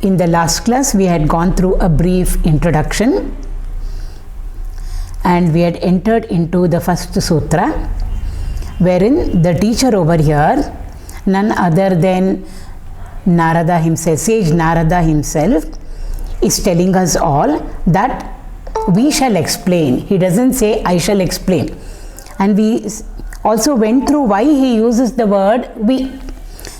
In the last class, we had gone through a brief introduction and we had entered into the first sutra, wherein the teacher over here, none other than Narada himself, sage Narada himself, is telling us all that we shall explain. He doesn't say I shall explain. And we also went through why he uses the word we.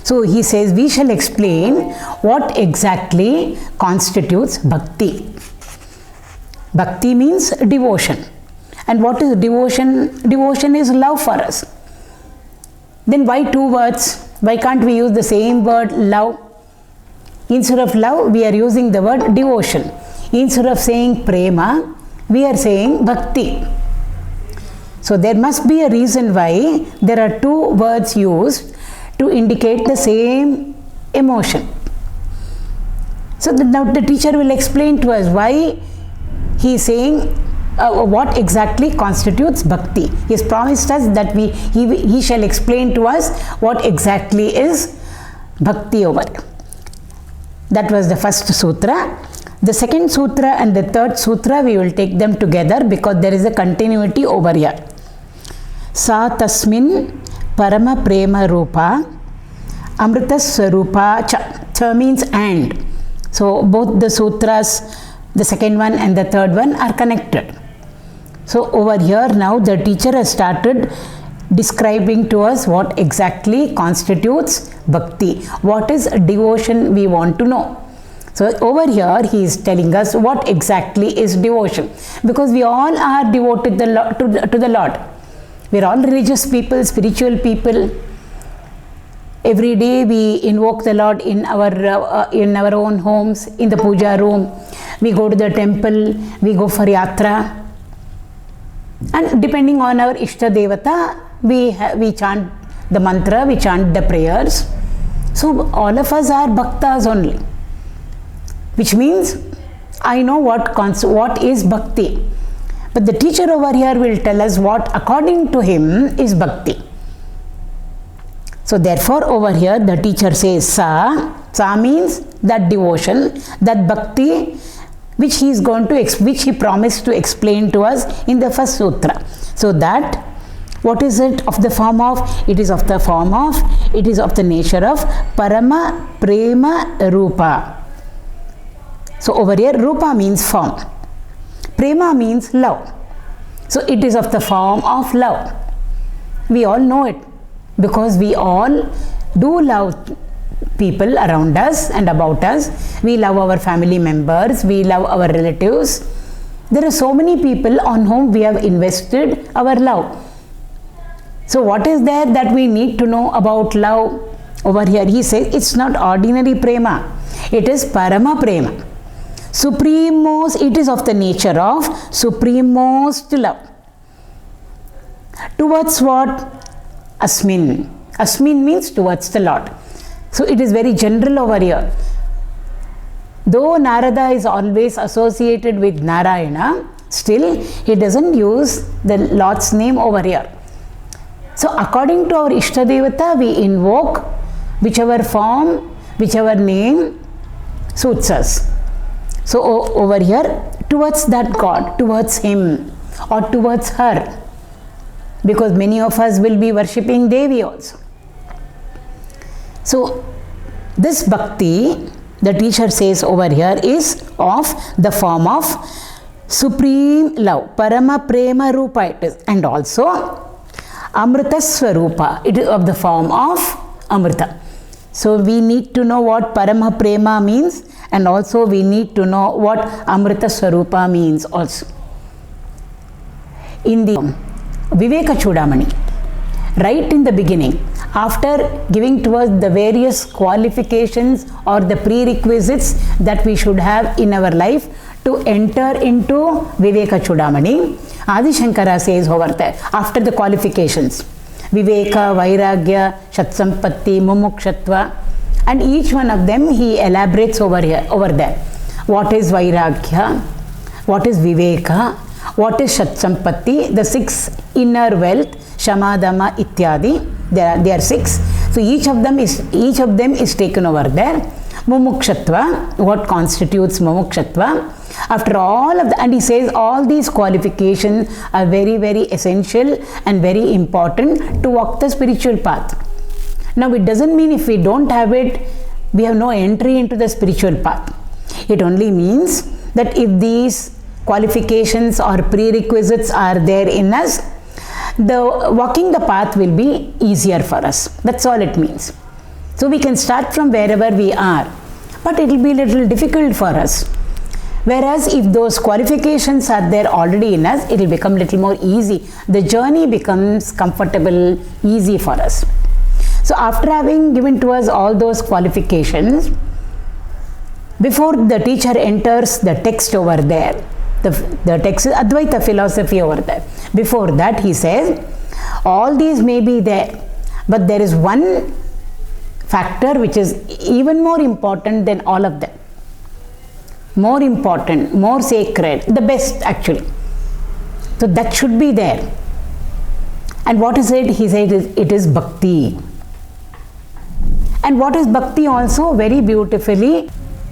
So he says we shall explain what exactly constitutes bhakti. Bhakti means devotion. And what is devotion? Devotion is love for us. Then why two words? Why can't we use the same word love? Instead of love, we are using the word devotion. Instead of saying prema, we are saying bhakti. So there must be a reason why there are two words used to indicate the same emotion. So now the teacher will explain to us why he is saying what exactly constitutes bhakti. He has promised us that he shall explain to us what exactly is bhakti over. That was the first sutra. The second sutra and the third sutra, we will take them together because there is a continuity over here. Sa tasmin parama prema rupa amrita swarupa cha. Cha means and. So both the sutras, the second one and the third one, are connected. So over here now the teacher has started describing to us what exactly constitutes bhakti. What is devotion we want to know. So over here he is telling us what exactly is devotion. Because we all are devoted to the Lord. We are all religious people, spiritual people. Every day we invoke the Lord in our own homes, in the puja room. We go to the temple, we go for yatra. And depending on our Ishta Devata, we chant the mantra, we chant the prayers. So all of us are bhaktas only. Which means I know what is bhakti. But the teacher over here will tell us what according to him is bhakti. So therefore over here the teacher says sa means that devotion, that bhakti which he promised to explain to us in the first sutra. So that, what is it of the form of? It is of the nature of parama prema rupa. So over here rupa means form. Prema means love. So it is of the form of love. We all know it because we all do love people around us and about us. We love our family members, we love our relatives. There are so many people on whom we have invested our love. So what is there that we need to know about love? Over here he says it's not ordinary prema, it is parama prema. Supremost, it is of the nature of supremost love. Towards what? Asmin. Asmin means towards the Lord. So it is very general over here. Though Narada is always associated with Narayana, still he doesn't use the Lord's name over here. So according to our Ishta Devata, we invoke whichever form, whichever name suits us. So over here, towards that God, towards him or towards her, because many of us will be worshipping Devi also. So this bhakti, the teacher says over here, is of the form of supreme love, parama prema rupa it is, and also amrita swarupa, it is of the form of amrita. So we need to know what parama prema means, and also we need to know what amrita swarupa means also. In the Viveka Chudamani, right in the beginning, after giving to us the various qualifications or the prerequisites that we should have in our life to enter into Viveka Chudamani, Adi Shankara says over there, after the qualifications, Viveka, Vairagya, Shatsampatti, Mumukshatva, and each one of them he elaborates over there. What is Vairagya? What is Viveka? What is Shatsampatti? The 6 inner wealth, Shamadama, Ityadi. They are 6. So each of them is taken over there. Mumukshatva, what constitutes mumukshatva? After all of that, and he says all these qualifications are very, very essential and very important to walk the spiritual path. Now, it doesn't mean if we don't have it, we have no entry into the spiritual path. It only means that if these qualifications or prerequisites are there in us, the walking the path will be easier for us. That's all it means. So we can start from wherever we are, but it will be a little difficult for us. Whereas if those qualifications are there already in us, it will become a little more easy. The journey becomes comfortable, easy for us. So after having given to us all those qualifications, before the teacher enters the text over there, the text is Advaita philosophy over there. Before that he says, all these may be there, but there is one factor which is even more important than all of them. More important, more sacred, the best actually. So that should be there. And what is it? He said it is bhakti. And what is bhakti also? Very beautifully.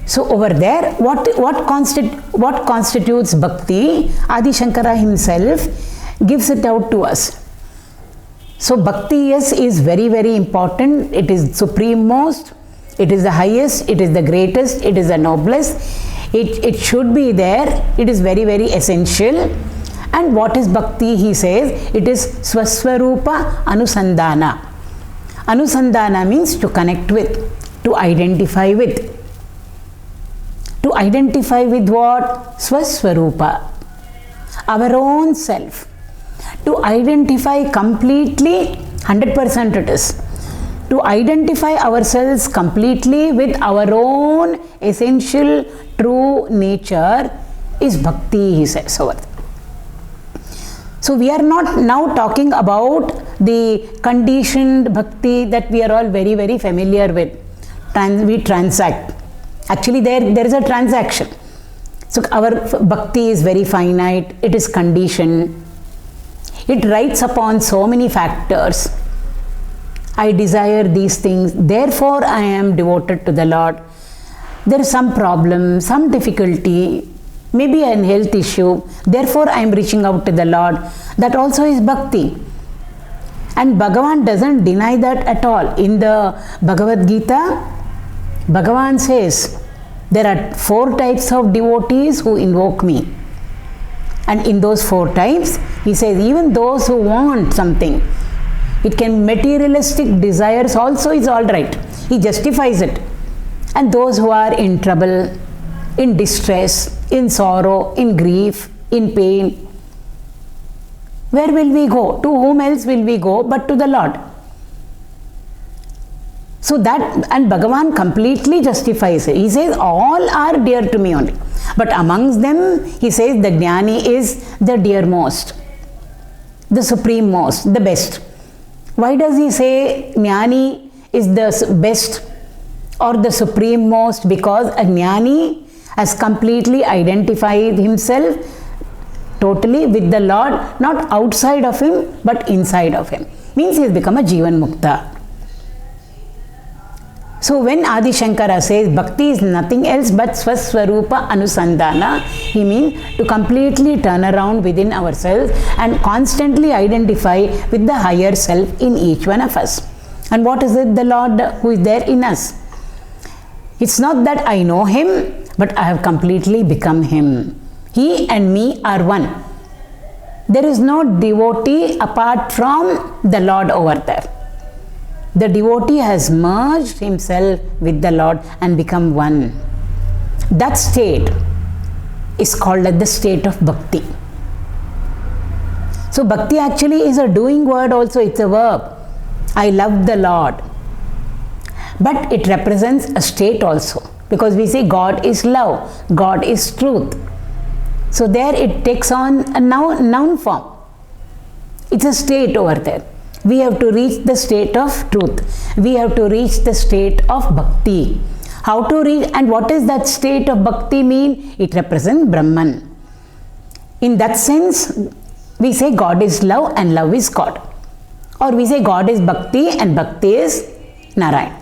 So over there, what constitutes bhakti? Adi Shankara himself gives it out to us. So bhakti is very, very important. It is supreme most. It is the highest. It is the greatest. It is the noblest. It should be there. It is very, very essential. And what is bhakti? He says it is swaswarupa anusandhana. Anusandhana means to connect with, to identify with. To identify with what? Swaswarupa. Our own self. To identify completely, 100% it is. To identify ourselves completely with our own essential true nature is bhakti, he says over there. So we are not now talking about the conditioned bhakti that we are all very, very familiar with. We transact. Actually there is a transaction. So our bhakti is very finite, it is conditioned. It rides upon so many factors. I desire these things, therefore I am devoted to the Lord. There is some problem, some difficulty, maybe an health issue, therefore I am reaching out to the Lord. That also is bhakti. And Bhagavan doesn't deny that at all. In the Bhagavad Gita, Bhagavan says, there are 4 types of devotees who invoke me. And in those 4 types, he says, even those who want something, it can materialistic desires also is all right. He justifies it. And those who are in trouble, in distress, in sorrow, in grief, in pain, where will we go? To whom else will we go but to the Lord? So that, and Bhagavan completely justifies it. He says, all are dear to me only. But amongst them, he says, the Jnani is the dearmost, the supreme most, the best. Why does he say Jnani is the best or the supreme most? Because a Jnani has completely identified himself totally with the Lord, not outside of him, but inside of him. Means he has become a Jivan Mukta. So when Adi Shankara says bhakti is nothing else but swaswarupa anusandhana, he means to completely turn around within ourselves and constantly identify with the higher self in each one of us. And what is it? The Lord who is there in us. It's not that I know him, but I have completely become him. He and me are one. There is no devotee apart from the Lord over there. The devotee has merged himself with the Lord and become one. That state is called as the state of bhakti. So bhakti actually is a doing word also, it's a verb. I love the Lord. But it represents a state also, because we say God is love, God is truth. So there it takes on a noun form. It's a state over there. We have to reach the state of truth. We have to reach the state of bhakti. How to reach, and what does that state of bhakti mean? It represents Brahman. In that sense, we say God is love and love is God. Or we say God is bhakti and bhakti is Narayana.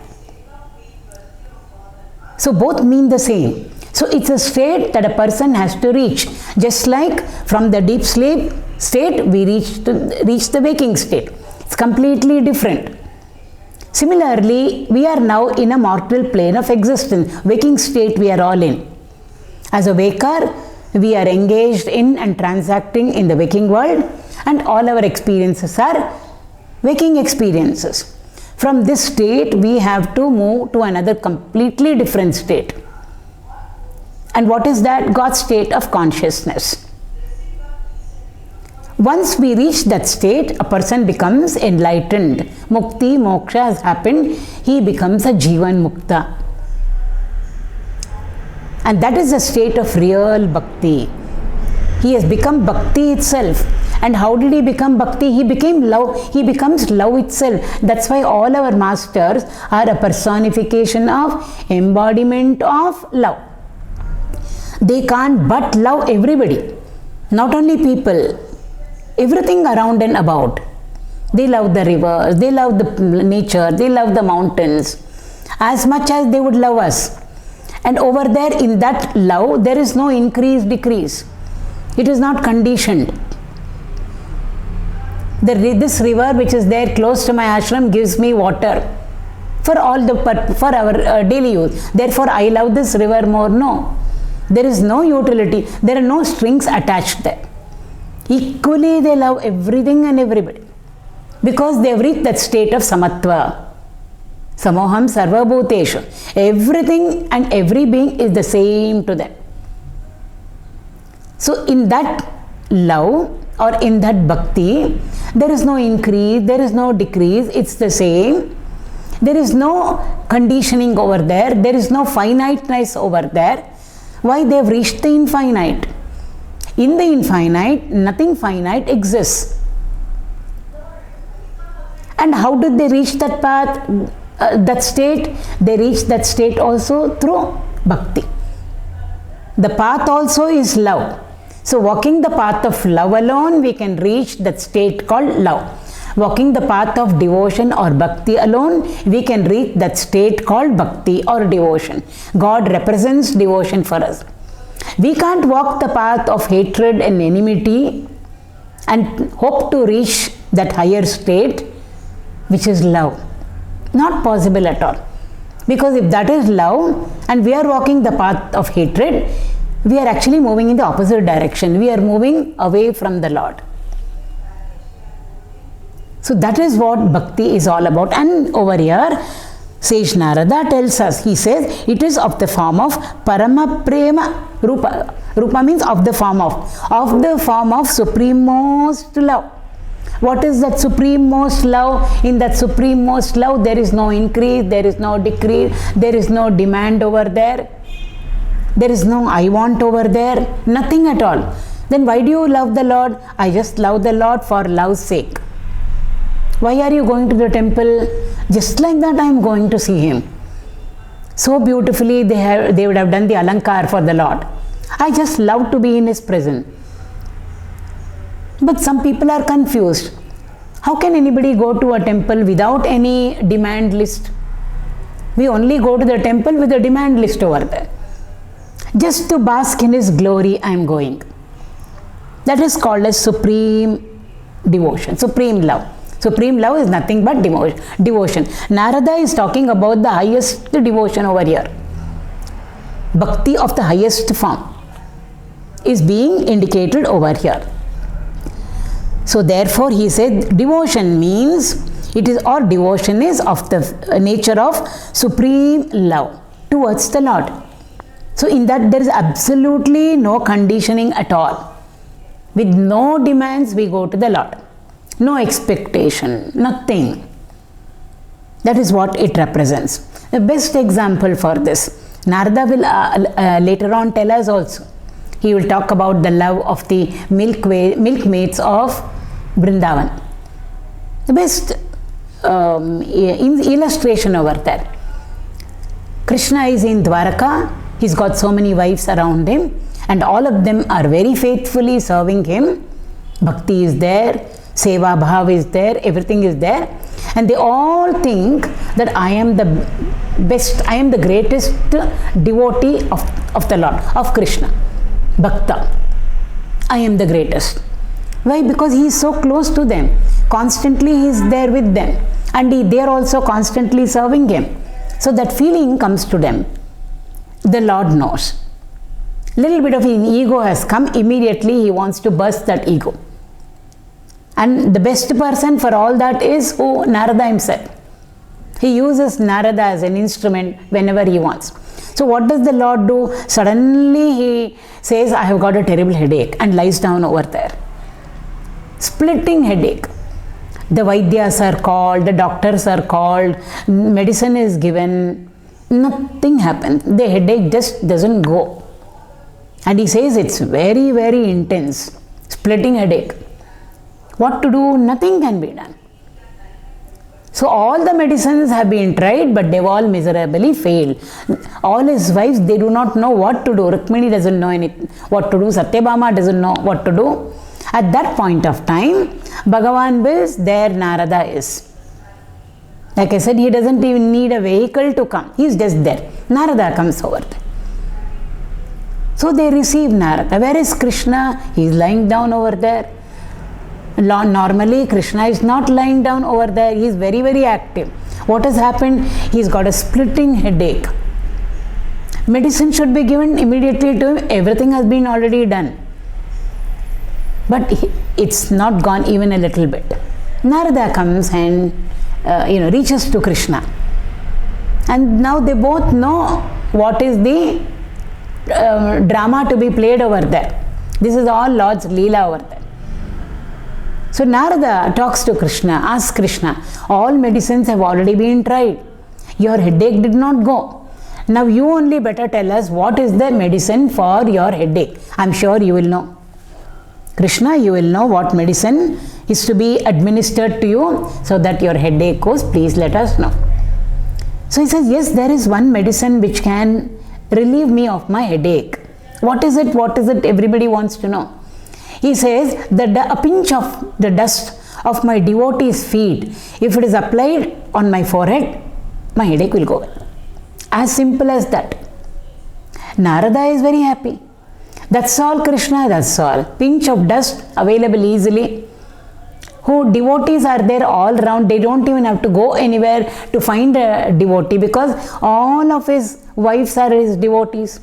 So both mean the same. So it's a state that a person has to reach. Just like from the deep sleep state, we reach the waking state. It's completely different. Similarly, we are now in a mortal plane of existence. Waking state we are all in. As a waker, we are engaged in and transacting in the waking world, and all our experiences are waking experiences. From this state, we have to move to another completely different state. And what is that? God's state of consciousness. Once we reach that state, a person becomes enlightened. Mukti, moksha has happened. He becomes a Jivan Mukta. And that is the state of real bhakti. He has become bhakti itself. And how did he become bhakti? He became love. He becomes love itself. That's why all our masters are a personification of embodiment of love. They can't but love everybody. Not only people. Everything around and about. They love the rivers, they love the nature, they love the mountains as much as they would love us. And over there in that love, there is no increase, decrease. It is not conditioned. This river which is there close to my ashram gives me water for our daily use. Therefore, I love this river more. No. There is no utility. There are no strings attached there. Equally, they love everything and everybody because they have reached that state of samatva. Samoham sarva bhuteshu. Everything and every being is the same to them. So, in that love or in that bhakti, there is no increase, there is no decrease, it's the same. There is no conditioning over there, there is no finiteness over there. Why? They have reached the infinite. In the infinite, nothing finite exists. And how did they reach that path, that state? They reach that state also through bhakti. The path also is love. So walking the path of love alone, we can reach that state called love. Walking the path of devotion or bhakti alone, we can reach that state called bhakti or devotion. God represents devotion for us. We can't walk the path of hatred and enmity and hope to reach that higher state, which is love. Not possible at all. Because if that is love and we are walking the path of hatred, we are actually moving in the opposite direction. We are moving away from the Lord. So that is what bhakti is all about. And over here, Sage Narada tells us, he says, it is of the form of Parama Prema Rupa. Rupa means of the form of supremost love. What is that supremost love? In that supremost love, there is no increase, there is no decrease, there is no demand over there. There is no I want over there, nothing at all. Then why do you love the Lord? I just love the Lord for love's sake. Why are you going to the temple? Just like that I am going to see Him. So beautifully they would have done the alankar for the Lord. I just love to be in His presence. But some people are confused. How can anybody go to a temple without any demand list? We only go to the temple with a demand list over there. Just to bask in His glory I am going. That is called as supreme devotion, supreme love. Supreme love is nothing but devotion. Narada is talking about the highest devotion over here. Bhakti of the highest form is being indicated over here. So therefore he said devotion means devotion is of the nature of supreme love towards the Lord. So in that there is absolutely no conditioning at all. With no demands we go to the Lord. No expectation, nothing. That is what it represents. The best example for this, Narada will later on tell us also. He will talk about the love of the milkmaids of Vrindavan. The best illustration over there. Krishna is in Dwaraka. He's got so many wives around him and all of them are very faithfully serving him. Bhakti is there, Seva Bhav is there, everything is there. And they all think that I am the best, I am the greatest devotee of the Lord, of Krishna. Bhakta. I am the greatest. Why? Because he is so close to them. Constantly he is there with them. And they are also constantly serving him. So that feeling comes to them. The Lord knows. Little bit of an ego has come, immediately he wants to burst that ego. And the best person for all that is who? Narada himself. He uses Narada as an instrument whenever he wants. So what does the Lord do? Suddenly he says, I have got a terrible headache, and lies down over there. Splitting headache. The Vaidyas are called, the doctors are called, medicine is given, nothing happens. The headache just doesn't go. And he says it's very, very intense. Splitting headache. What to do? Nothing can be done. So all the medicines have been tried, but they've all miserably failed. All his wives, they do not know what to do. Rukmini doesn't know what to do. Satyabhama doesn't know what to do. At that point of time, Bhagavan wills, there Narada is. Like I said, he doesn't even need a vehicle to come. He is just there. Narada comes over there. So they receive Narada. Where is Krishna? He is lying down over there. Normally, Krishna is not lying down over there. He is very, very active. What has happened? He's got a splitting headache. Medicine should be given immediately to him. Everything has been already done. But it's not gone even a little bit. Narada comes and reaches to Krishna. And now they both know what is the drama to be played over there. This is all Lord's Leela over there. So Narada talks to Krishna, asks Krishna, all medicines have already been tried. Your headache did not go. Now you only better tell us what is the medicine for your headache. I'm sure you will know. Krishna, you will know what medicine is to be administered to you so that your headache goes. Please let us know. So he says, yes, there is one medicine which can relieve me of my headache. What is it? What is it? Everybody wants to know. He says that a pinch of the dust of my devotee's feet, if it is applied on my forehead, my headache will go away. As simple as that. Narada is very happy. That's all, Krishna, that's all. Pinch of dust available easily. Who devotees are there all around. They don't even have to go anywhere to find a devotee, because all of his wives are his devotees.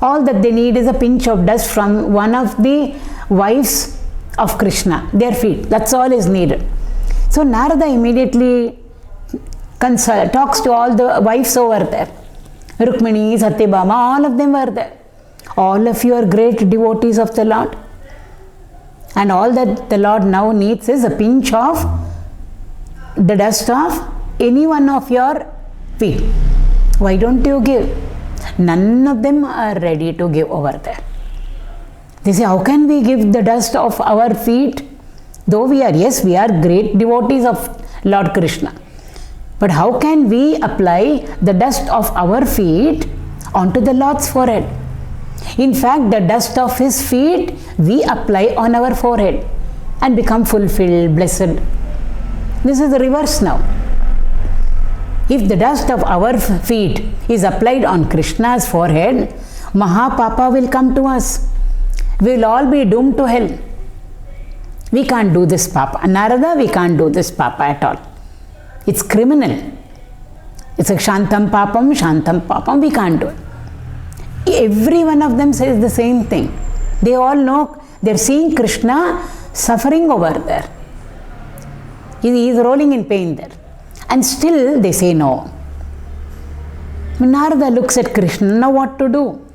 All that they need is a pinch of dust from one of the wives of Krishna, their feet. That's all is needed. So Narada immediately talks to all the wives over there. Rukmini, Satyabhama, all of them were there. All of you are great devotees of the Lord. And all that the Lord now needs is a pinch of the dust of any one of your feet. Why don't you give? None of them are ready to give over there. They say, how can we give the dust of our feet? Though we are great devotees of Lord Krishna. But how can we apply the dust of our feet onto the Lord's forehead? In fact, the dust of his feet we apply on our forehead and become fulfilled, blessed. This is the reverse now. If the dust of our feet is applied on Krishna's forehead, Mahapapa will come to us. We will all be doomed to hell. We can't do this papa. Narada, we can't do this papa at all. It's criminal. It's a shantam papam, we can't do it. Every one of them says the same thing. They all know, they're seeing Krishna suffering over there. He is rolling in pain there. And still they say no. Narada looks at Krishna, now what to do?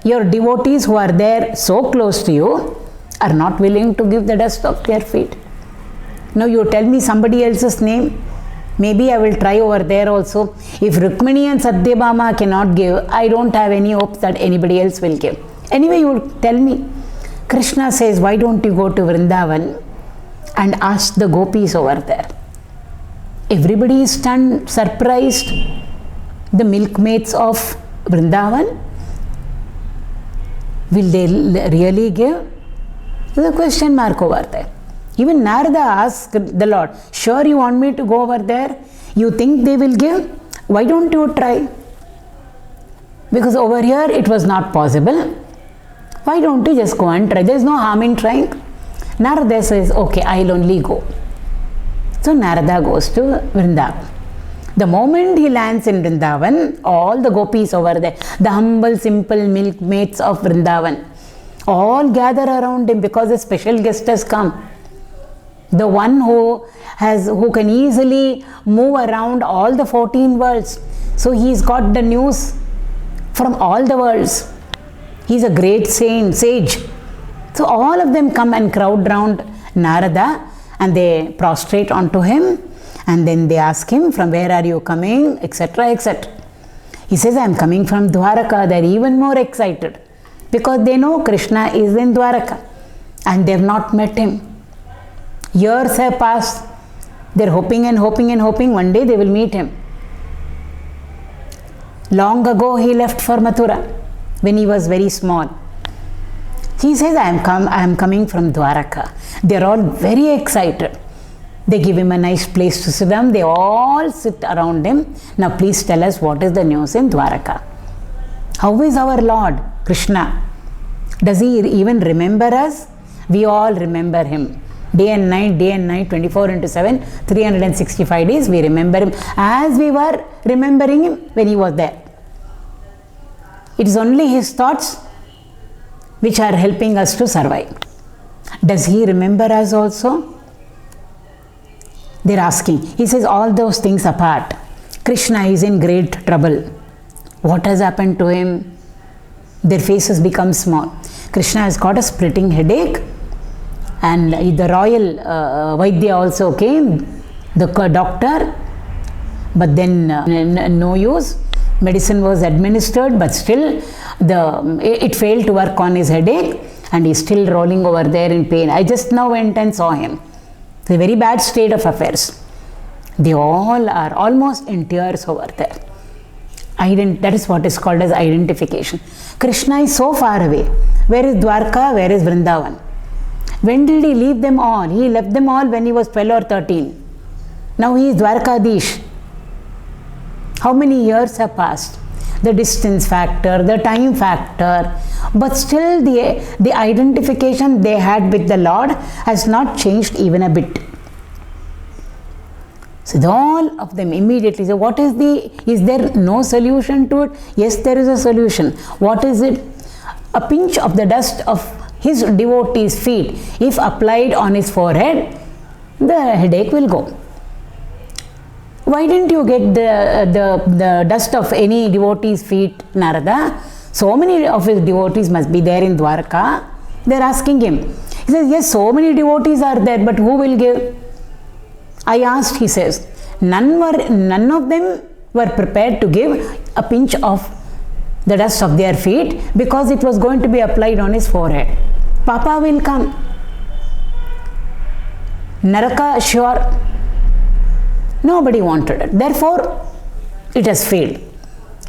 Your devotees who are there so close to you are not willing to give the dust of their feet. Now you tell me somebody else's name. Maybe I will try over there also. If Rukmini and Satyabhama cannot give, I don't have any hope that anybody else will give. Anyway, you will tell me. Krishna says, why don't you go to Vrindavan and ask the gopis over there? Everybody is stunned, surprised. The milkmaids of Vrindavan, will they really give? There's a question mark over there. Even Narada asked the Lord, sure you want me to go over there? You think they will give? Why don't you try? Because over here it was not possible. Why don't you just go and try? There is no harm in trying. Narada says, okay, I'll only go. So Narada goes to Vrindavan. The moment he lands in Vrindavan, all the gopis over there, the humble, simple milkmaids of Vrindavan, all gather around him because a special guest has come. The one who can easily move around all the 14 worlds. So he's got the news from all the worlds. He's a great sage. So all of them come and crowd round Narada and they prostrate onto him, and then they ask him, from where are you coming, etc., etc. He says, I am coming from Dwaraka. They are even more excited because they know Krishna is in Dwaraka and they have not met him. Years have passed. They are hoping and hoping and hoping one day they will meet him. Long ago he left for Mathura when he was very small. He says, I am coming from Dwaraka. They are all very excited. They give him a nice place to sit down. They all sit around him. Now please tell us, what is the news in Dwaraka? How is our Lord Krishna? Does he even remember us? We all remember him. Day and night, 24 into 7, 365 days we remember him as we were remembering him when he was there. It is only his thoughts which are helping us to survive. Does he remember us also? They are asking. He says, all those things apart, Krishna is in great trouble. What has happened to him? Their faces become small. Krishna has got a splitting headache, and the royal Vaidya also came, the doctor, but then no use. Medicine was administered, but still it failed to work on his headache, and he's still rolling over there in pain. I just now went and saw him. It's a very bad state of affairs. They all are almost in tears over there. That is what is called as identification. Krishna is so far away. Where is Dwarka? Where is Vrindavan? When did he leave them all? He left them all when he was 12 or 13. Now he is Dwarkadish. How many years have passed? The distance factor, the time factor, but still the identification they had with the Lord has not changed even a bit. So all of them immediately say, is there no solution to it? Yes, there is a solution. What is it? A pinch of the dust of his devotee's feet, if applied on his forehead, the headache will go. Why didn't you get the dust of any devotee's feet, Narada? So many of his devotees must be there in Dwarka. They are asking him. He says, yes, so many devotees are there, but who will give? I asked, he says. None of them were prepared to give a pinch of the dust of their feet because it was going to be applied on his forehead. Papa will come. Naraka, sure. Nobody wanted it. Therefore, it has failed.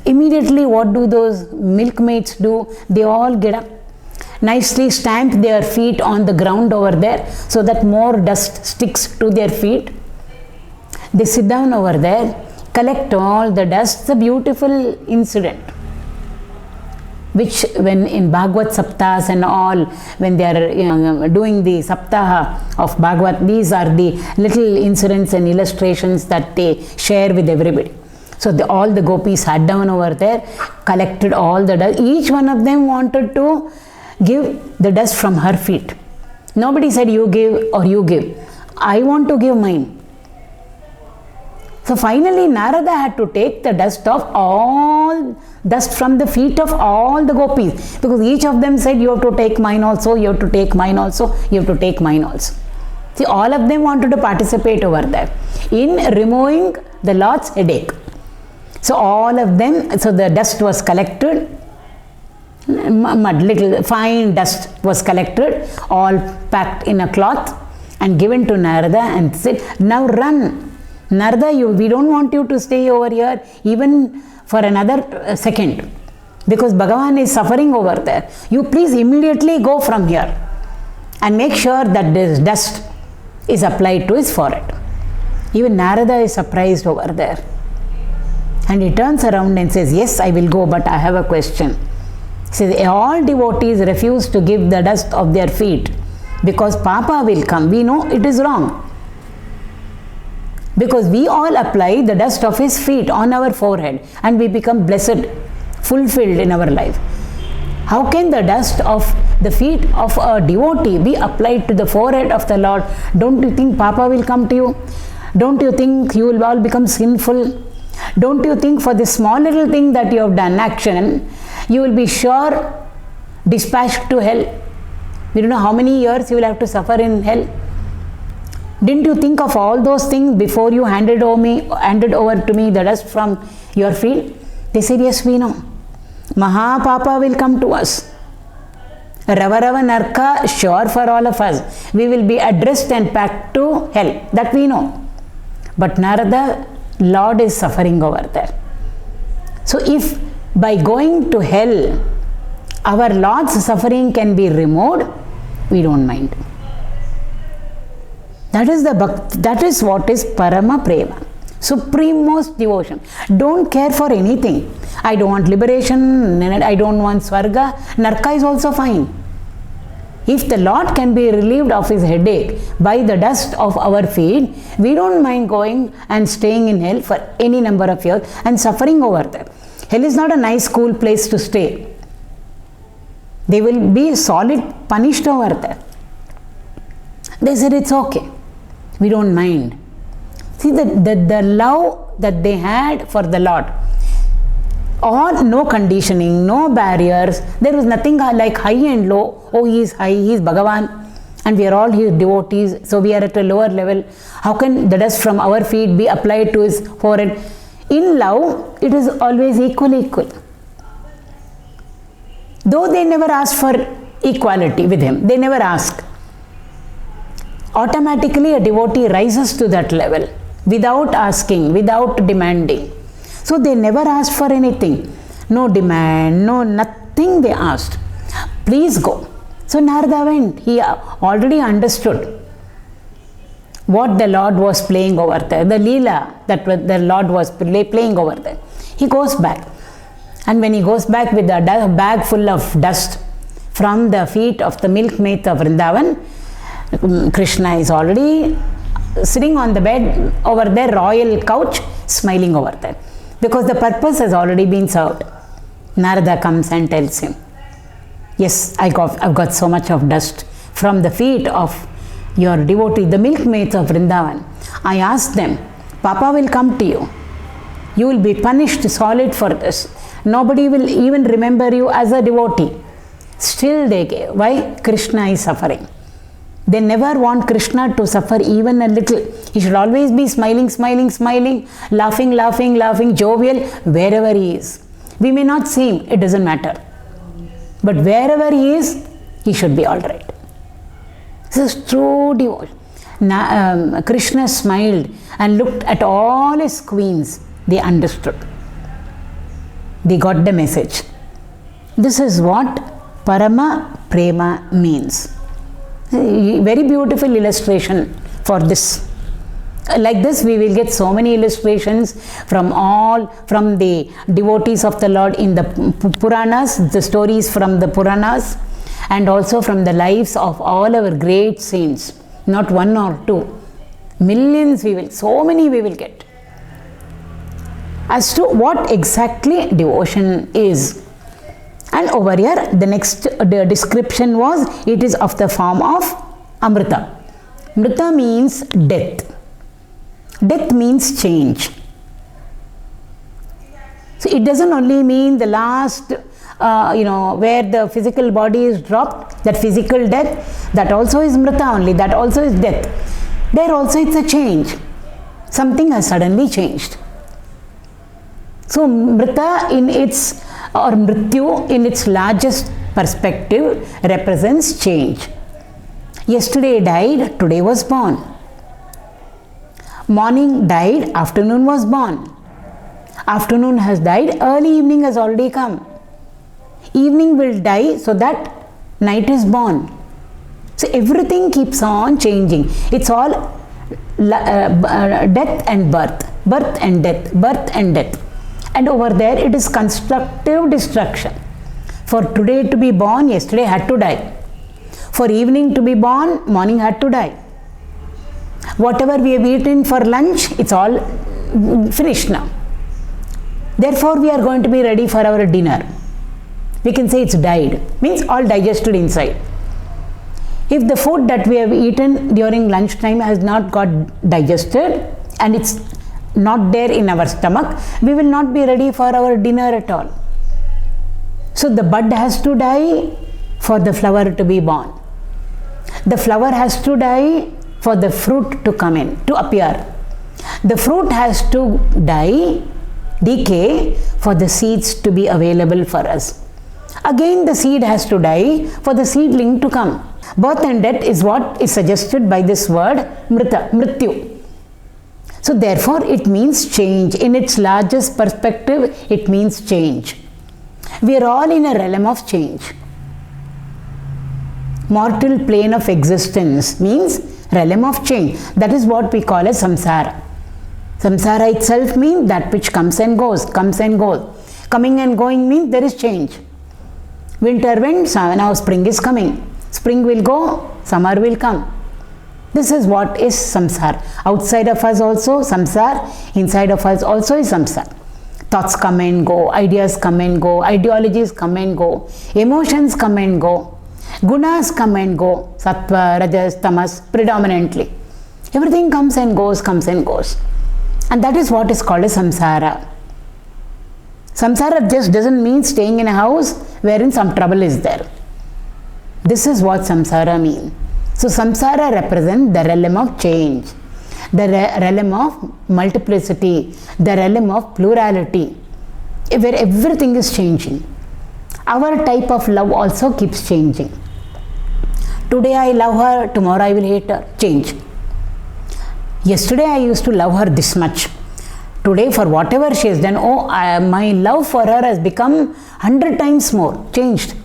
Immediately, what do those milkmaids do? They all get up, nicely stamp their feet on the ground over there so that more dust sticks to their feet. They sit down over there, collect all the dust. It's a beautiful incident, which when in Bhagavad Saptas and all, when they are doing the Saptaha of Bhagavad, these are the little incidents and illustrations that they share with everybody. So all the gopis sat down over there, collected all the dust. Each one of them wanted to give the dust from her feet. Nobody said you give or you give. I want to give mine. So finally Narada had to take the dust from the feet of all the gopis, because each of them said, you have to take mine also, you have to take mine also, you have to take mine also. See, all of them wanted to participate over there in removing the Lord's headache. So all of them, so the dust was collected, mud, little fine dust was collected, all packed in a cloth and given to Narada and said, now run. Narada, we don't want you to stay over here even for another second, because Bhagavan is suffering over there. You please immediately go from here and make sure that this dust is applied to his forehead. Even Narada is surprised over there. And he turns around and says, yes, I will go, but I have a question. He says, all devotees refuse to give the dust of their feet because Papa will come. We know it is wrong. Because we all apply the dust of his feet on our forehead and we become blessed, fulfilled in our life. How can the dust of the feet of a devotee be applied to the forehead of the Lord? Don't you think Papa will come to you? Don't you think you will all become sinful? Don't you think for this small little thing that you have done, action, you will be sure dispatched to hell? We don't know how many years you will have to suffer in hell. Didn't you think of all those things before you handed over to me the dust from your feet? They said, yes, we know. Mahapapa will come to us. Rava Rava Narka, sure for all of us. We will be addressed and packed to hell. That we know. But Narada, Lord is suffering over there. So if by going to hell, our Lord's suffering can be removed, we don't mind. That is the bhakti, that is what is Parama Prema, supremost devotion. Don't care for anything. I don't want liberation, I don't want Swarga, Narka is also fine. If the Lord can be relieved of his headache by the dust of our feet, we don't mind going and staying in hell for any number of years and suffering over there. Hell is not a nice cool place to stay. They will be solid punished over there. They said it's okay. We don't mind. See the love that they had for the Lord. All no conditioning, no barriers. There was nothing like high and low. Oh, he is high, he is Bhagavan, and we are all his devotees, so we are at a lower level. How can the dust from our feet be applied to his forehead? In love, it is always equal. Though they never ask for equality with him, they never ask. Automatically a devotee rises to that level without asking, without demanding. So they never asked for anything. No demand, no nothing they asked. Please go. So Narada went. He already understood what the Lord was playing over there, the Leela that the Lord was playing over there. He goes back. And when he goes back with a bag full of dust from the feet of the milkmaids of Vrindavan, Krishna is already sitting on the bed over there, royal couch, smiling over there. Because the purpose has already been served. Narada comes and tells him, yes, I've got so much of dust from the feet of your devotee, the milkmaids of Vrindavan. I asked them, Papa will come to you. You will be punished solid for this. Nobody will even remember you as a devotee. Still they gave. Why? Krishna is suffering. They never want Krishna to suffer even a little. He should always be smiling, laughing, jovial, wherever he is. We may not see him, it doesn't matter. But wherever he is, he should be all right. This is true devotion. Krishna smiled and looked at all his queens. They understood. They got the message. This is what Parama Prema means. Very beautiful illustration for this. Like this, we will get so many illustrations from the devotees of the Lord in the Puranas, the stories from the Puranas, and also from the lives of all our great saints. Not one or two. Millions so many we will get. As to what exactly devotion is. And over here, the next description was, it is of the form of Amrita. Amrita means death. Death means change. So it doesn't only mean the last, where the physical body is dropped, that physical death, that also is Mrita only, that also is death. There also it's a change. Something has suddenly changed. So Mrita or Mrityu in its largest perspective represents change. Yesterday died, today was born. Morning died, afternoon was born. Afternoon has died, early evening has already come. Evening will die so that night is born. So everything keeps on changing. It's all death and birth, birth and death, birth and death. And over there it is constructive destruction. For today to be born, yesterday had to die. For evening to be born, morning had to die. Whatever we have eaten for lunch, it's all finished now. Therefore, we are going to be ready for our dinner. We can say it's died, means all digested inside. If the food that we have eaten during lunchtime has not got digested and it's not there in our stomach, we will not be ready for our dinner at all. So the bud has to die for the flower to be born. The flower has to die for the fruit to come in, to appear. The fruit has to die, decay, for the seeds to be available for us. Again the seed has to die for the seedling to come. Birth and death is what is suggested by this word mrita, mrityu. So therefore it means change. In its largest perspective, it means change. We are all in a realm of change. Mortal plane of existence means realm of change. That is what we call as samsara. Samsara itself means that which comes and goes, comes and goes. Coming and going means there is change. Winter went, now spring is coming. Spring will go, summer will come. This is what is samsara. Outside of us also samsara, inside of us also is samsara. Thoughts come and go, ideas come and go, ideologies come and go, emotions come and go, gunas come and go, sattva, rajas, tamas predominantly. Everything comes and goes, comes and goes. And that is what is called as samsara. Samsara just doesn't mean staying in a house wherein some trouble is there. This is what samsara means. So samsara represents the realm of change, the realm of multiplicity, the realm of plurality, where everything is changing. Our type of love also keeps changing. Today I love her, tomorrow I will hate her. Change. Yesterday I used to love her this much. Today, for whatever she has done, my love for her has become 100 times more, changed.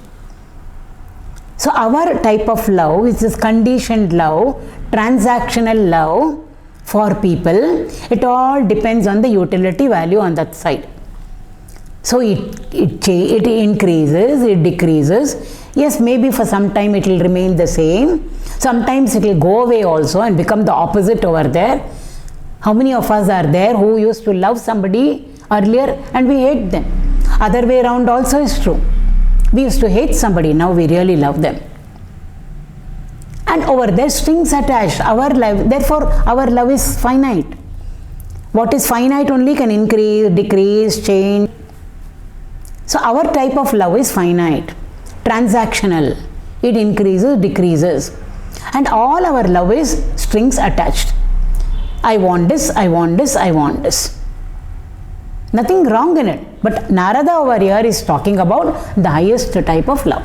So our type of love, which is conditioned love, transactional love for people, it all depends on the utility value on that side. So it increases, it decreases. Yes, maybe for some time it will remain the same. Sometimes it will go away also and become the opposite over there. How many of us are there who used to love somebody earlier and we hate them? Other way around also is true. We used to hate somebody, now we really love them. And over there strings attached. Our love, therefore our love is finite. What is finite only can increase, decrease, change. So our type of love is finite, transactional. It increases, decreases. And all our love is strings attached. I want this, I want this, I want this. Nothing wrong in it. But Narada over here is talking about the highest type of love.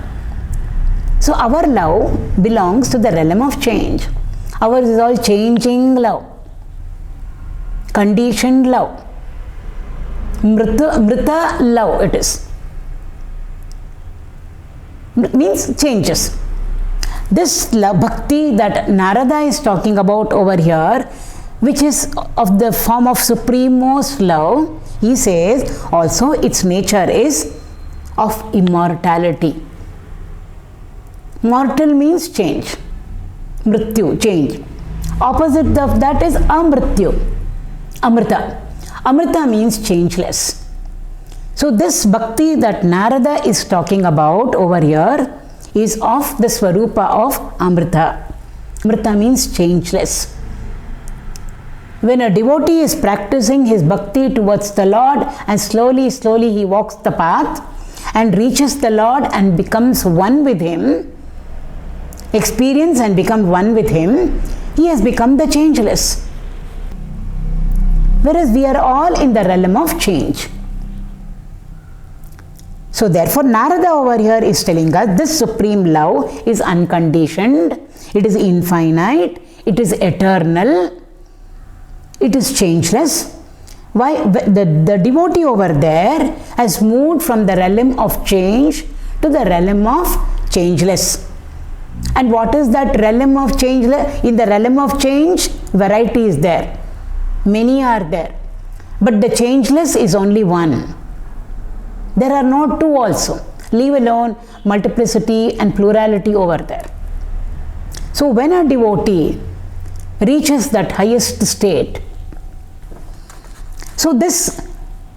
So our love belongs to the realm of change. Ours is all changing love, conditioned love, mrita love it is. Means changes. This love, bhakti that Narada is talking about over here, which is of the form of supremest love, he says also its nature is of immortality. Mortal means change, mrityu, change. Opposite of that is amrityu, amrita. Amrita means changeless. So this bhakti that Narada is talking about over here is of the swarupa of amrita. Amrita means changeless. When a devotee is practicing his bhakti towards the Lord and slowly he walks the path and reaches the Lord and becomes one with Him, experience and become one with Him, he has become the changeless. Whereas we are all in the realm of change. So therefore Narada over here is telling us this supreme love is unconditioned, it is infinite, it is eternal, it is changeless. Why? The devotee over there has moved from the realm of change to the realm of changeless. And what is that realm of changeless? In the realm of change, variety is there. Many are there. But the changeless is only one. There are no two also. Leave alone multiplicity and plurality over there. So when a devotee reaches that highest state, so this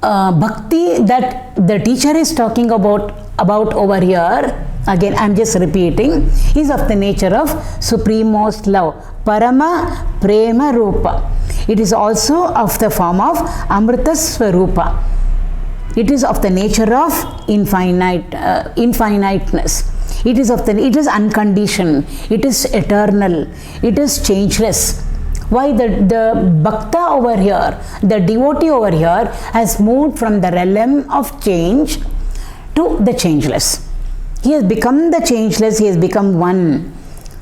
bhakti that the teacher is talking about over here, again I am just repeating, is of the nature of supremost love, parama prema rupa. It is also of the form of amrita swarupa. It is of the nature of infiniteness. It is unconditioned. It is eternal. It is changeless. Why the bhakta over here, the devotee over here has moved from the realm of change to the changeless. He has become the changeless. He has become one.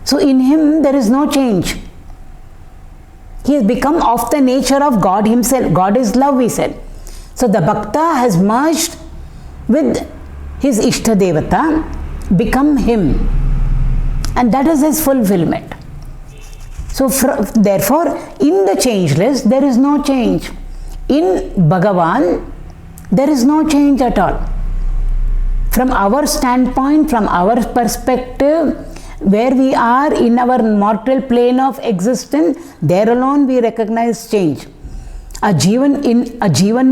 So in him there is no change. He has become of the nature of God himself. God is love, we said. So the bhakta has merged with his Ishta Devata, become him, and that is his fulfillment. So therefore, in the changeless, there is no change. In Bhagavan, there is no change at all. From our standpoint, from our perspective, where we are in our mortal plane of existence, there alone we recognize change. A Jivan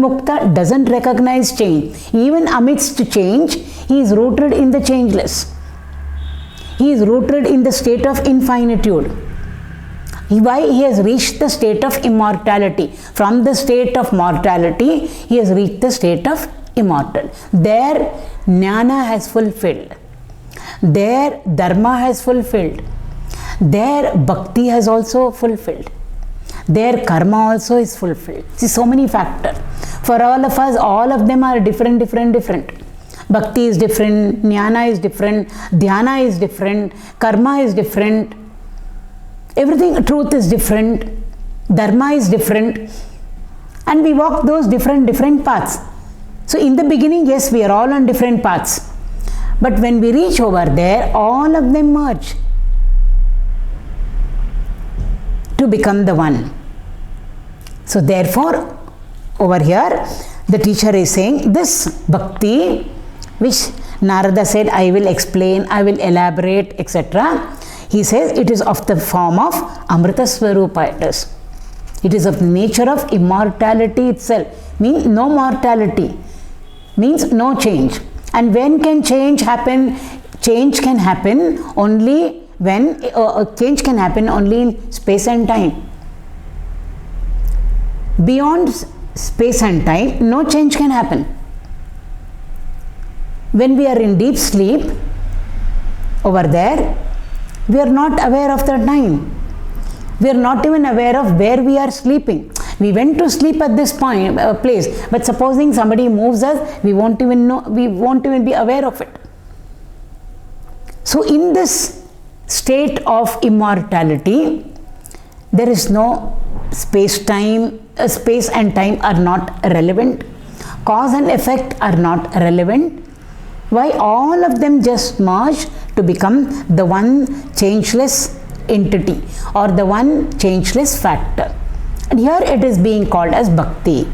Mukta doesn't recognize change. Even amidst change, he is rooted in the changeless. He is rooted in the state of infinitude. Why? He has reached the state of immortality. From the state of mortality, he has reached the state of immortal. There, Jnana has fulfilled. There, Dharma has fulfilled. There, Bhakti has also fulfilled. There, karma also is fulfilled. See, so many factors. For all of us, all of them are different. Bhakti is different, Jnana is different, Dhyana is different, karma is different. Everything, truth is different, Dharma is different. And we walk those different paths. So in the beginning, yes, we are all on different paths. But when we reach over there, all of them merge to become the one. So therefore, over here, the teacher is saying this bhakti, which Narada said, I will explain, I will elaborate, etc. He says it is of the form of Amrita Swarupa. It is of the nature of immortality itself. Means no mortality. Means no change. And when can change happen? Change can happen only when change can happen only in space and time. Beyond space and time, no change can happen. When we are in deep sleep, over there, we are not aware of the time. We are not even aware of where we are sleeping. We went to sleep at this place, but supposing somebody moves us, we won't even know, we won't even be aware of it. So in this state of immortality, there is no space and time are not relevant. Cause and effect are not relevant. Why? All of them just merge to become the one changeless entity or the one changeless factor. And here it is being called as bhakti.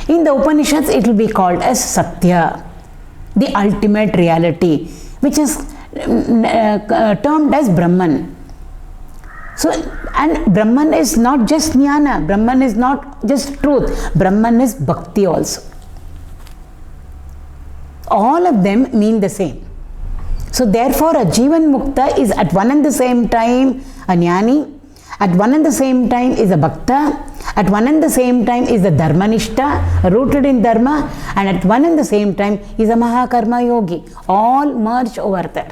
In the Upanishads, it will be called as Satya, the ultimate reality, which is termed as Brahman. So, and Brahman is not just Jnana, Brahman is not just truth, Brahman is Bhakti also. All of them mean the same. So therefore, a Jivan Mukta is at one and the same time a Jnani, at one and the same time is a Bhakta, at one and the same time is the Dharmanishta, rooted in Dharma, and at one and the same time is a Mahakarma Yogi. All merge over there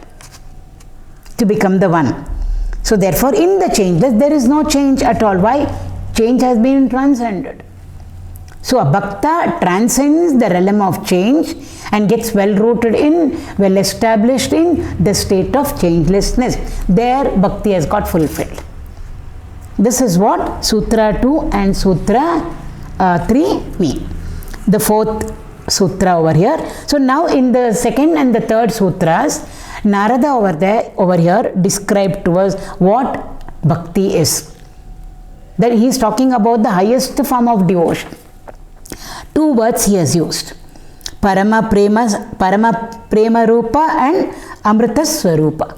to become the one. So therefore, in the changeless, there is no change at all. Why? Change has been transcended. So a Bhakta transcends the realm of change and gets well rooted in, well established in the state of changelessness. There, Bhakti has got fulfilled. This is what Sutra 2 and Sutra 3 mean. The fourth Sutra over here. So now in the second and the third Sutras, Narada over here described to us what Bhakti is. That he is talking about the highest form of devotion. Two words he has used. Parama Prema Rupa and Amrita Swarupa.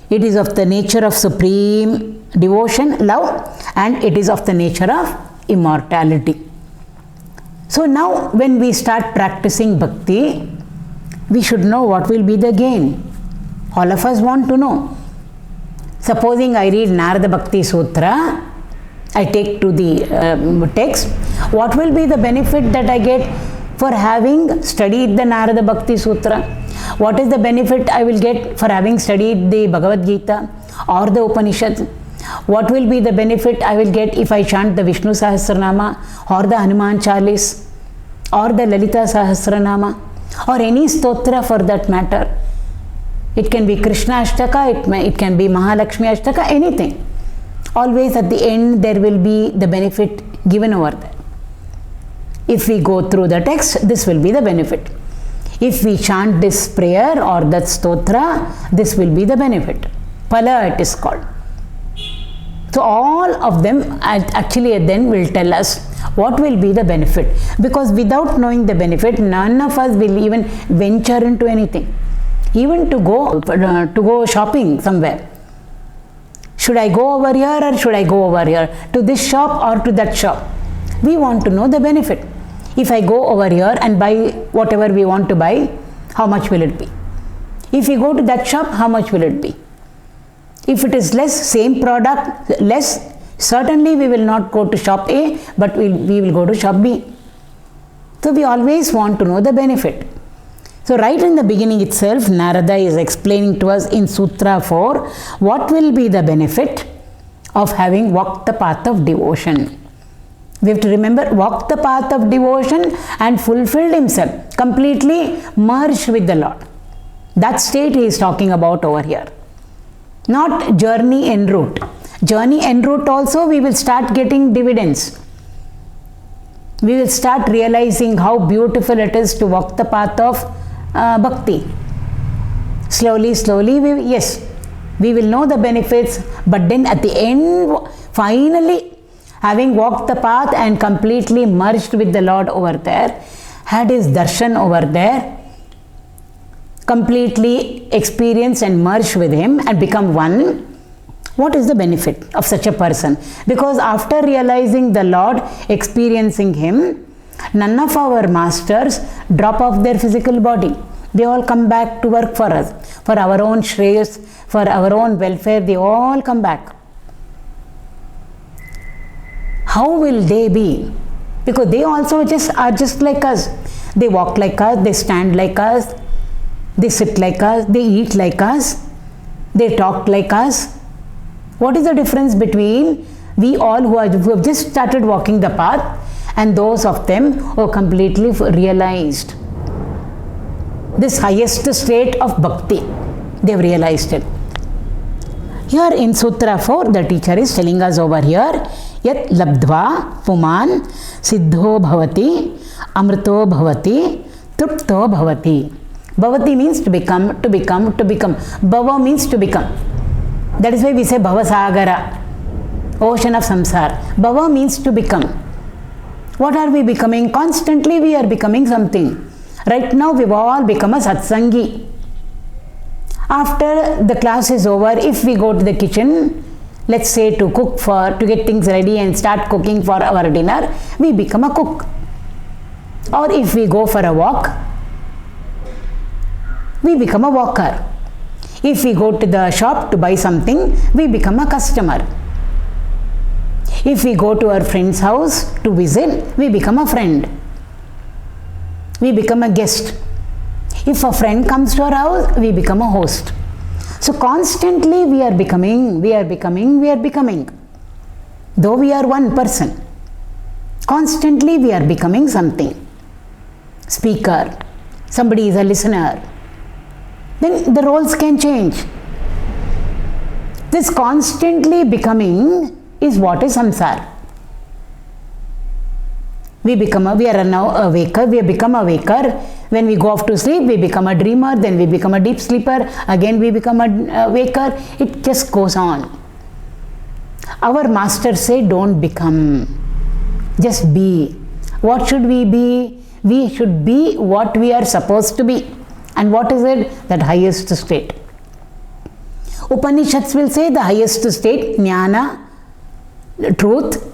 It is of the nature of supreme devotion, love, and it is of the nature of immortality. So now when we start practicing bhakti, we should know what will be the gain. All of us want to know. Supposing I read Narada Bhakti Sutra, I take to the text, what will be the benefit that I get for having studied the Narada Bhakti Sutra? What is the benefit I will get for having studied the Bhagavad Gita or the Upanishads? What will be the benefit I will get if I chant the Vishnu Sahasranama or the Hanuman Chalis or the Lalita Sahasranama or any stotra for that matter? It can be Krishna Ashtaka, it can be Mahalakshmi Ashtaka, anything. Always at the end there will be the benefit given over there. If we go through the text, this will be the benefit. If we chant this prayer or that stotra, this will be the benefit. Pala it is called. So all of them actually then will tell us what will be the benefit. Because without knowing the benefit, none of us will even venture into anything. Even to go shopping somewhere. Should I go over here or should I go over here? To this shop or to that shop? We want to know the benefit. If I go over here and buy whatever we want to buy, how much will it be? If we go to that shop, how much will it be? If it is less, same product, less, certainly we will not go to shop A, but we will go to shop B. So we always want to know the benefit. So right in the beginning itself, Narada is explaining to us in Sutra 4, what will be the benefit of having walked the path of devotion. We have to remember, walked the path of devotion and fulfilled himself, completely merged with the Lord. That state he is talking about over here. Not journey en route. Journey en route also we will start getting dividends. We will start realizing how beautiful it is to walk the path of bhakti. Slowly, we will know the benefits, but then at the end, finally, having walked the path and completely merged with the Lord over there, had his darshan over there, completely experienced and merged with him and become one, what is the benefit of such a person? Because after realizing the Lord, experiencing him, none of our masters drop off their physical body. They all come back to work for us, for our own shreyas, for our own welfare, they all come back. How will they be? Because they also are just like us. They walk like us, they stand like us, they sit like us, they eat like us, they talk like us. What is the difference between we all who have just started walking the path and those of them who completely realized this highest state of bhakti? They have realized it. Here in Sutra 4, the teacher is telling us over here, Yat labdva puman siddho bhavati amrito bhavati trupto bhavati. Bhavati means to become, to become, to become. Bhava means to become. That is why we say Bhavasagara, ocean of samsara. Bhava means to become. What are we becoming? Constantly we are becoming something. Right now we've all become a satsangi. After the class is over, if we go to the kitchen, let's say to get things ready and start cooking for our dinner, we become a cook. Or if we go for a walk, we become a walker. If we go to the shop to buy something, we become a customer. If we go to our friend's house to visit, we become a friend. We become a guest. If a friend comes to our house, we become a host. So constantly we are becoming. Though we are one person, constantly we are becoming something. Speaker, somebody is a listener. Then the roles can change. This constantly becoming is what is samsara. We are now a waker, we have become a waker. When we go off to sleep, we become a dreamer, then we become a deep sleeper, again we become a waker. It just goes on. Our masters say, don't become, just be. What should we be? We should be what we are supposed to be. And what is it? That highest state. Upanishads will say the highest state, jnana, truth,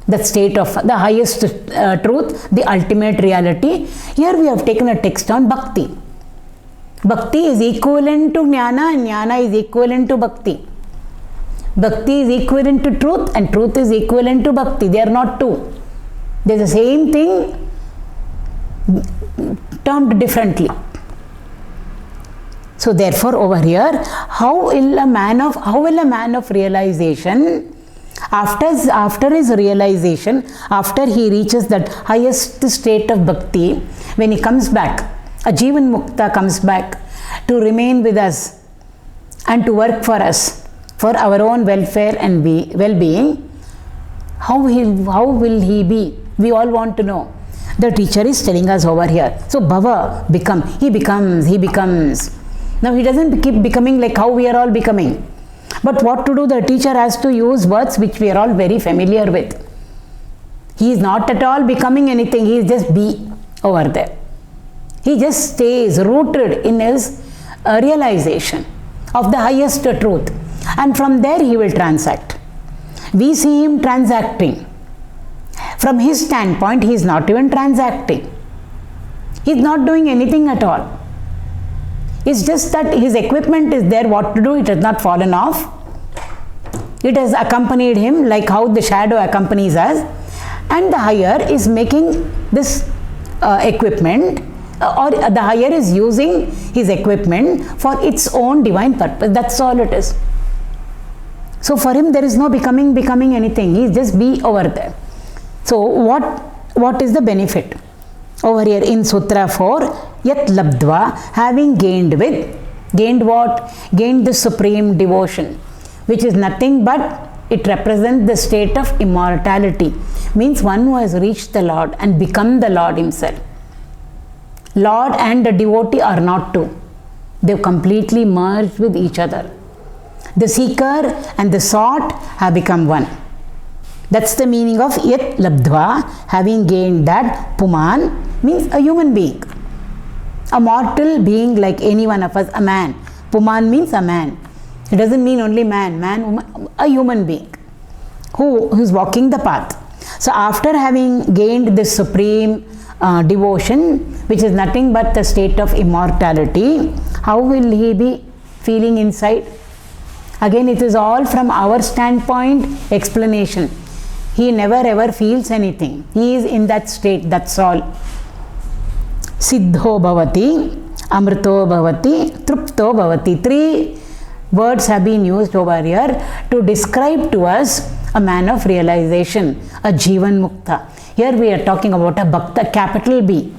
the state of the highest truth, the ultimate reality. Here we have taken a text on bhakti. Bhakti is equivalent to jnana and jnana is equivalent to bhakti. Bhakti is equivalent to truth and truth is equivalent to bhakti. They are not two. They are the same thing termed differently. So therefore over here, how will a man of realization, after his realization, after he reaches that highest state of bhakti, when he comes back, a Jivan Mukta comes back to remain with us and to work for us, for our own welfare and well-being, how will he be? We all want to know. The teacher is telling us over here. So bhava, become, he becomes. Now he doesn't keep becoming like how we are all becoming. But what to do? The teacher has to use words which we are all very familiar with. He is not at all becoming anything. He is just be over there. He just stays rooted in his realization of the highest truth. And from there he will transact. We see him transacting. From his standpoint, he is not even transacting. He is not doing anything at all. It's just that his equipment is there, what to do, it has not fallen off. It has accompanied him like how the shadow accompanies us. And the higher is making this equipment, or the higher is using his equipment for its own divine purpose. That's all it is. So for him there is no becoming anything. He is just be over there. So what is the benefit? Over here in Sutra 4, Yat Labdva, having gained what? Gained the supreme devotion, which is nothing but it represents the state of immortality. Means one who has reached the Lord and become the Lord himself. Lord and the devotee are not two. They've completely merged with each other. The seeker and the sought have become one. That's the meaning of Yat Labdva, having gained that. Puman means a human being. A mortal being like any one of us, a man. Puman means a man. It doesn't mean only man, woman, a human being who is walking the path. So after having gained this supreme devotion, which is nothing but the state of immortality, how will he be feeling inside? Again, it is all from our standpoint explanation. He never ever feels anything. He is in that state, that's all. Siddho bhavati, amrito bhavati, trupto bhavati. 3 words have been used over here to describe to us a man of realization, a Jivan Mukta. Here we are talking about a Bhakta, capital B,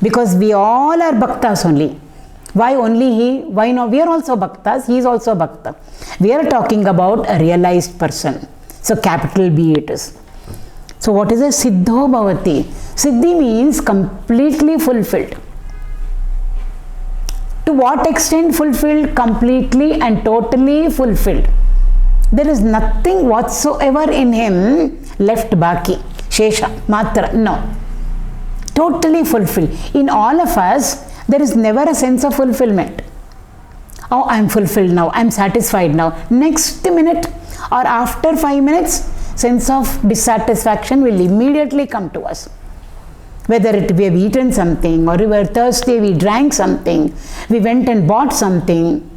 because we all are Bhaktas only. Why only he? Why not? We are also Bhaktas, he is also Bhakta. We are talking about a realized person. So capital B it is. So what is a Siddho Bhavati? Siddhi means completely fulfilled. To what extent fulfilled? Completely and totally fulfilled. There is nothing whatsoever in him left baki, shesha, matra, no. Totally fulfilled. In all of us, there is never a sense of fulfillment. Oh, I am fulfilled now, I am satisfied now. Next minute or after 5 minutes, sense of dissatisfaction will immediately come to us. Whether we have eaten something, or we were thirsty, we drank something, we went and bought something.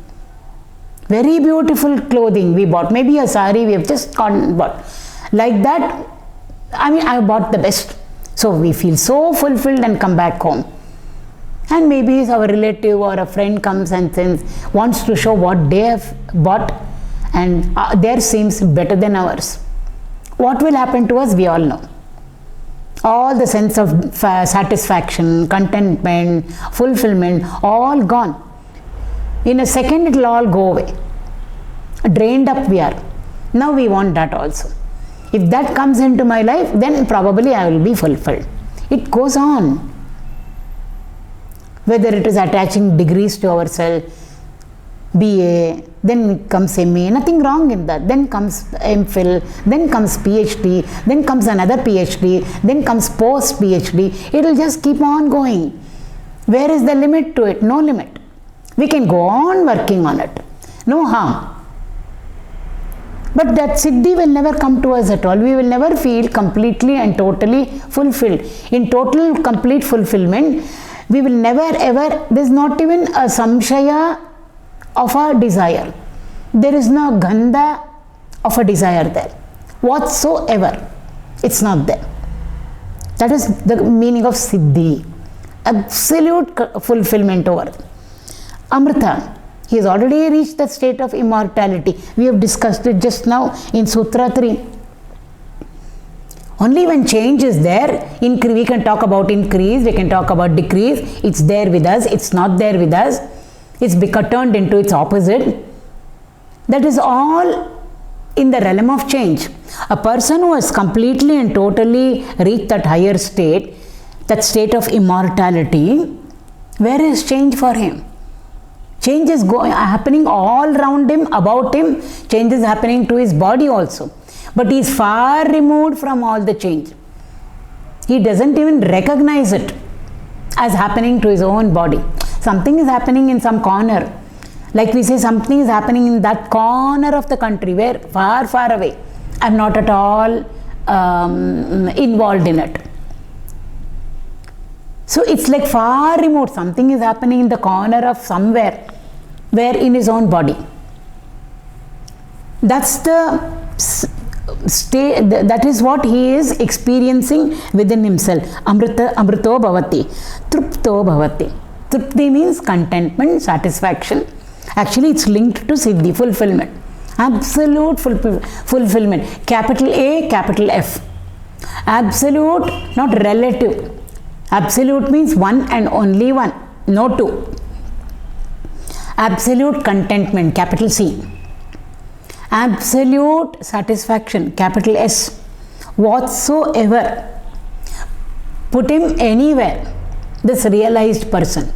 Very beautiful clothing we bought, maybe a sari we have just gone and bought. Like that, I bought the best. So we feel so fulfilled and come back home. And maybe our relative or a friend comes and wants to show what they have bought, and theirs seems better than ours. What will happen to us? We all know. All the sense of satisfaction, contentment, fulfillment, all gone. In a second it will all go away. Drained up we are. Now we want that also. If that comes into my life, then probably I will be fulfilled. It goes on. Whether it is attaching degrees to ourselves, BA, then comes MA, nothing wrong in that. Then comes MPhil, then comes PhD, then comes another PhD, then comes post PhD. It will just keep on going. Where is the limit to it? No limit. We can go on working on it. No harm. But that siddhi will never come to us at all. We will never feel completely and totally fulfilled. In total complete fulfillment, we will never ever, there is not even a samshaya of a desire. There is no gandha of a desire there whatsoever. It's not there. That is the meaning of siddhi. Absolute fulfillment over. Amrita, he has already reached the state of immortality. We have discussed it just now in Sutra 3. Only when change is there, we can talk about increase, we can talk about decrease. It's there with us, it's not there with us. It's turned into its opposite. That is all in the realm of change. A person who has completely and totally reached that higher state, that state of immortality, where is change for him? Change is happening all around him, about him. Change is happening to his body also. But he is far removed from all the change. He doesn't even recognize it as happening to his own body. Something is happening in some corner. Like we say, something is happening in that corner of the country where far, far away. I am not at all involved in it. So it's like far remote. Something is happening in the corner of somewhere, where in his own body. That's the state, that is what he is experiencing within himself. Amrito bhavati, trupto bhavati. Trupti means contentment, satisfaction. Actually, it's linked to siddhi, fulfillment. Absolute fulfillment. Capital A, capital F. Absolute, not relative. Absolute means one and only one, no two. Absolute contentment, capital C. Absolute satisfaction, capital S. Whatsoever. Put him anywhere, this realized person.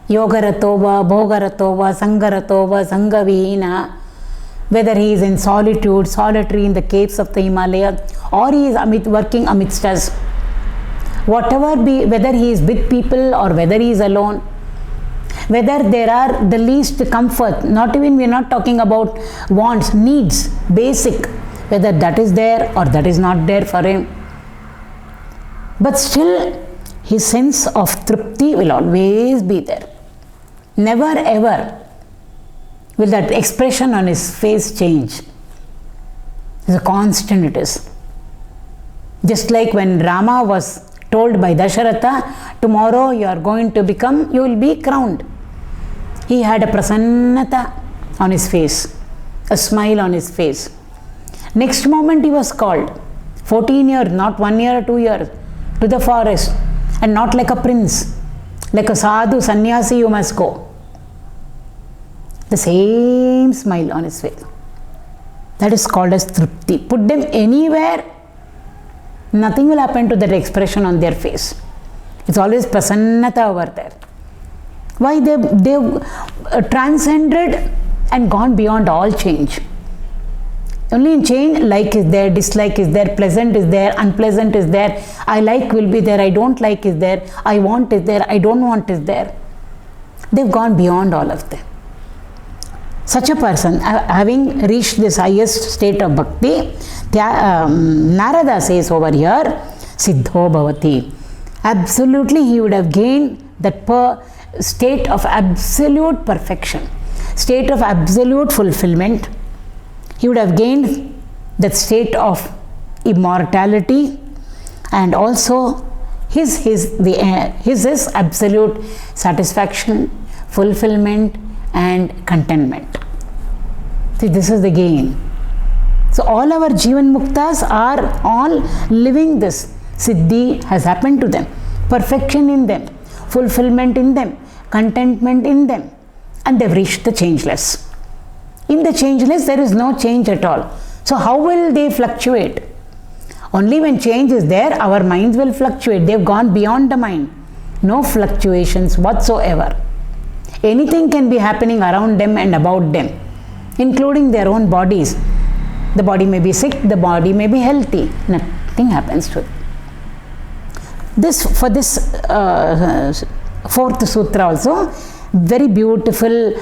Yogaratova, Bhogaratova, Sangaratova, Sangavihina. Whether he is in solitude, solitary in the caves of the Himalaya, or he is working amidst us. Whatever be, whether he is with people or whether he is alone, whether there are the least comfort, not even, we are not talking about wants, needs, basic, whether that is there or that is not there for him. But still, his sense of trupti will always be there. Never ever will that expression on his face change. It's a constant it is. Just like when Rama was told by Dasharatha, tomorrow you are going to become, you will be crowned. He had a prasannata on his face, a smile on his face. Next moment he was called, 14 years, not 1 year or 2 years, to the forest, and not like a prince, like a sadhu, sannyasi you must go. The same smile on his face. That is called as trupti. Put them anywhere, nothing will happen to that expression on their face. It's always prasannata over there. Why? They've transcended and gone beyond all change. Only in change, like is there, dislike is there, pleasant is there, unpleasant is there, I like will be there, I don't like is there, I want is there, I don't want is there. They've gone beyond all of them. Such a person, having reached this highest state of bhakti, Narada says over here, Siddho Bhavati. Absolutely, he would have gained that state of absolute perfection, state of absolute fulfillment. He would have gained that state of immortality, and also his is absolute satisfaction, fulfillment, and contentment. See, this is the gain. So all our Jivan Muktas are all living this. Siddhi has happened to them, perfection in them, fulfillment in them, contentment in them, and they've reached the changeless. In the changeless, there is no change at all. So how will they fluctuate? Only when change is there, our minds will fluctuate. They've gone beyond the mind. No fluctuations whatsoever. Anything can be happening around them and about them, including their own bodies. The body may be sick, the body may be healthy, nothing happens to it. For this fourth sutra also, very beautiful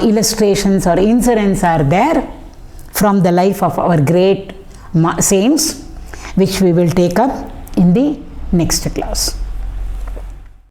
illustrations or incidents are there from the life of our great saints, which we will take up in the next class.